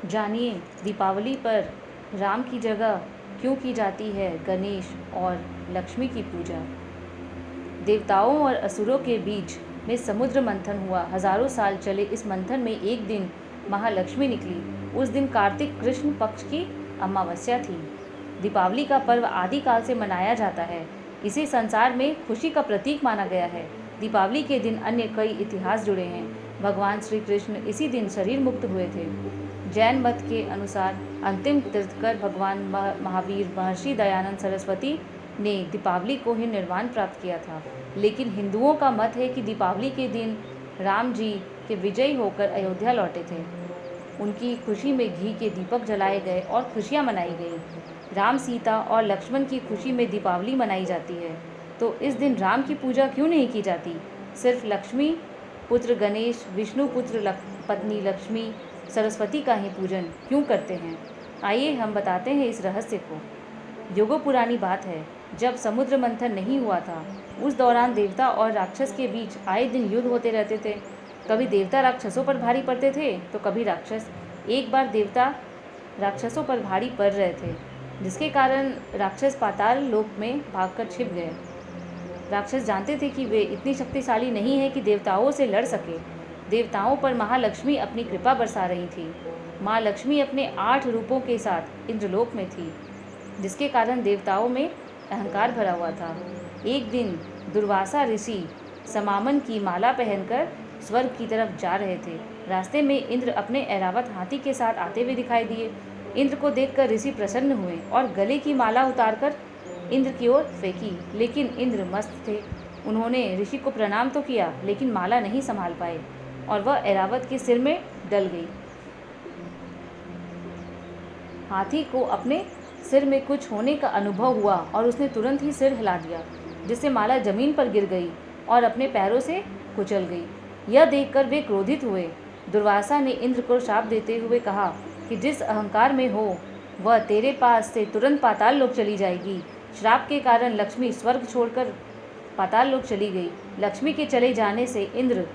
जानिए दीपावली पर राम की जगह क्यों की जाती है गणेश और लक्ष्मी की पूजा। देवताओं और असुरों के बीच में समुद्र मंथन हुआ। हजारों साल चले इस मंथन में एक दिन महालक्ष्मी निकली। उस दिन कार्तिक कृष्ण पक्ष की अमावस्या थी। दीपावली का पर्व आदिकाल से मनाया जाता है। इसे संसार में खुशी का प्रतीक माना गया है। दीपावली के दिन अन्य कई इतिहास जुड़े हैं। भगवान श्री कृष्ण इसी दिन शरीर मुक्त हुए थे। जैन मत के अनुसार अंतिम तीर्थकर भगवान महावीर महर्षि दयानंद सरस्वती ने दीपावली को ही निर्वाण प्राप्त किया था। लेकिन हिंदुओं का मत है कि दीपावली के दिन राम जी के विजयी होकर अयोध्या लौटे थे। उनकी खुशी में घी के दीपक जलाए गए और खुशियां मनाई गई। राम, सीता और लक्ष्मण की खुशी में दीपावली मनाई जाती है। तो इस दिन राम की पूजा क्यों नहीं की जाती? सिर्फ लक्ष्मी पुत्र गणेश, विष्णु पुत्र पत्नी लक्ष्मी, सरस्वती का ही पूजन क्यों करते हैं? आइए हम बताते हैं इस रहस्य को। युगों पुरानी बात है, जब समुद्र मंथन नहीं हुआ था, उस दौरान देवता और राक्षस के बीच आए दिन युद्ध होते रहते थे। कभी देवता राक्षसों पर भारी पड़ते थे तो कभी राक्षस। एक बार देवता राक्षसों पर भारी पड़ रहे थे, जिसके कारण राक्षस पाताल लोक में भागकर छिप गए। राक्षस जानते थे कि वे इतनी शक्तिशाली नहीं है कि देवताओं से लड़ सके। देवताओं पर महालक्ष्मी अपनी कृपा बरसा रही थी। माँ लक्ष्मी अपने 8 रूपों के साथ इंद्रलोक में थी, जिसके कारण देवताओं में अहंकार भरा हुआ था। एक दिन दुर्वासा ऋषि समामन की माला पहनकर स्वर्ग की तरफ जा रहे थे। रास्ते में इंद्र अपने ऐरावत हाथी के साथ आते हुए दिखाई दिए। इंद्र को देखकर ऋषि प्रसन्न हुए और गले की माला उतारकर इंद्र की ओर फेंकी, लेकिन इंद्र मस्त थे। उन्होंने ऋषि को प्रणाम तो किया, लेकिन माला नहीं संभाल पाए और वह ऐरावत के सिर में डल गई। हाथी को अपने सिर में कुछ होने का अनुभव हुआ और उसने तुरंत ही सिर हिला दिया, जिससे माला जमीन पर गिर गई और अपने पैरों से कुचल गई। यह देखकर वे क्रोधित हुए। दुर्वासा ने इंद्र को शाप देते हुए कहा कि जिस अहंकार में हो वह तेरे पास से तुरंत पाताल लोक चली जाएगी। श्राप के कारण लक्ष्मी स्वर्ग छोड़कर पाताल लोक चली गई। लक्ष्मी के चले जाने से इंद्र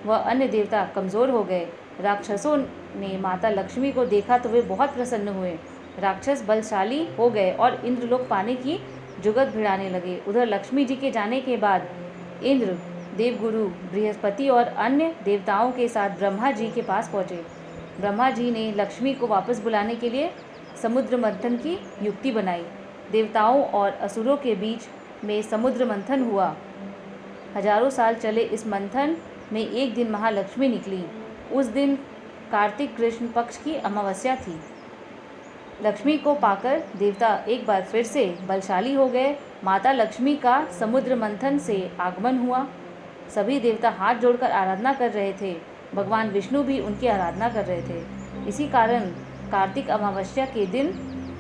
व अन्य देवता कमज़ोर हो गए। राक्षसों ने माता लक्ष्मी को देखा तो वे बहुत प्रसन्न हुए। राक्षस बलशाली हो गए और इंद्रलोक पाने की जुगत भिड़ाने लगे। उधर लक्ष्मी जी के जाने के बाद इंद्र, देवगुरु बृहस्पति और अन्य देवताओं के साथ ब्रह्मा जी के पास पहुँचे। ब्रह्मा जी ने लक्ष्मी को वापस बुलाने के लिए समुद्र मंथन की युक्ति बनाई। देवताओं और असुरों के बीच में समुद्र मंथन हुआ। हजारों साल चले इस मंथन में एक दिन महालक्ष्मी निकली। उस दिन कार्तिक कृष्ण पक्ष की अमावस्या थी। लक्ष्मी को पाकर देवता एक बार फिर से बलशाली हो गए। माता लक्ष्मी का समुद्र मंथन से आगमन हुआ। सभी देवता हाथ जोड़कर आराधना कर रहे थे। भगवान विष्णु भी उनकी आराधना कर रहे थे। इसी कारण कार्तिक अमावस्या के दिन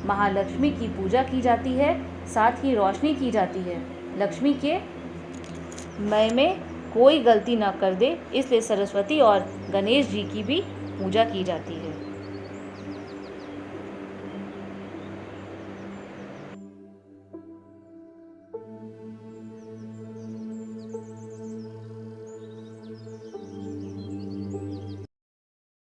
महालक्ष्मी की पूजा की जाती है, साथ ही रोशनी की जाती है। लक्ष्मी के मय में कोई गलती न कर दे, इसलिए सरस्वती और गणेश जी की भी पूजा की जाती है।